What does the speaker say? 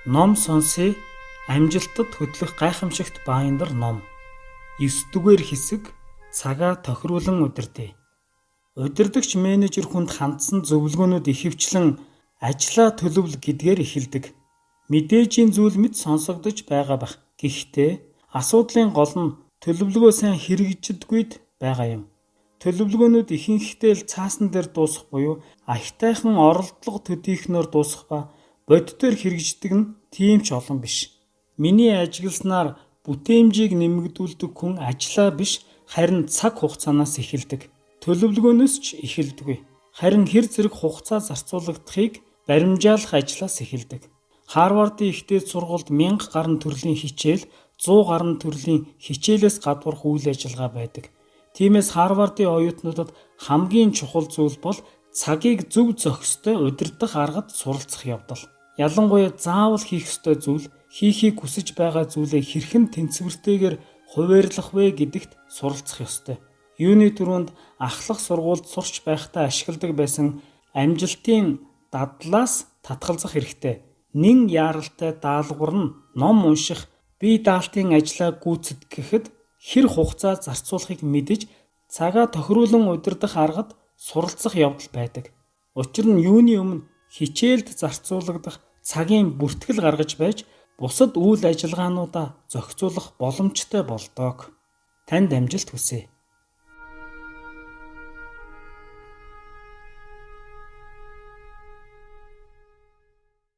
Ном сонсъё амжилтад хөдлөх гайхамшигт Баяндар ном. 9-р хэсэг цагаа тохируулан удирдъя. Удирдагч менежер хүнд хандсан зөвлөгөөнүүд ихэвчлэн ажлаа төлөвлө гэдгээр эхэлдэг. Мэдээжийн зүйл мэт сонсогдож байгаа бах. Гэхдээ асуудлын гол нь төлөвлөгөө сайн хэрэгжидгүйд байгаа юм. Төлөвлөгөөнүүд ихэнхдээ л цаасан дээр дуусах буюу аятайхан оролдлого төдийхнөөр дуусах ба бодитоор хэрэгждэг нь тийм ч олон биш. Миний ажигласнаар бүтээмжийг нэмэгдүүлдэг хүн ажлаа биш харин цаг хугацаанаас эхэлдэг. Төлөвлөгөөнөөс ч эхэлдэггүй. Харин хэр зэрэг хугацаа зарцуулагдахыг баримжаалах ажлаас эхэлдэг. Харвардын ихтэй сургуульд 1000 гаруй төрлийн хичээл, 100 гаруй төрлийн хичээлээс гадуурх үйл ажиллагаа байдаг. Тиймээс Харвардын оюутнуудад хамгийн чухал зүйл бол цагийг зөв зохистой удирдах аргад суралцах явдал. Ялангуяа заавал хийх ёстой зүйл, хийхийг хүсэж байгаа зүйлээ хэрхэн тэнцвэртэйгээр хуваарлах вэ гэдэгт суралцах ёстой. Юуны түрүүнд ахлах сургуульд сурч байхдаа ашигладаг байсан амжилтын дадлаас татгалзах хэрэгтэй. Нэн яаралтай даалгавар нь ном унших, бие даалтын ажлаа гүйцэтгэхэд хэр хугацаа зарцуулахыг мэдэж цагаа тохируулан удирдах аргад суралцах явдал байдаг. Учир нь юуны өмнө хичээлд зарцуулагдах цагийн бүртгэл гаргаж байж бусад үйл ажиллагаануудаа зохицуулах боломжтой болдог. Танд амжилт хүсье.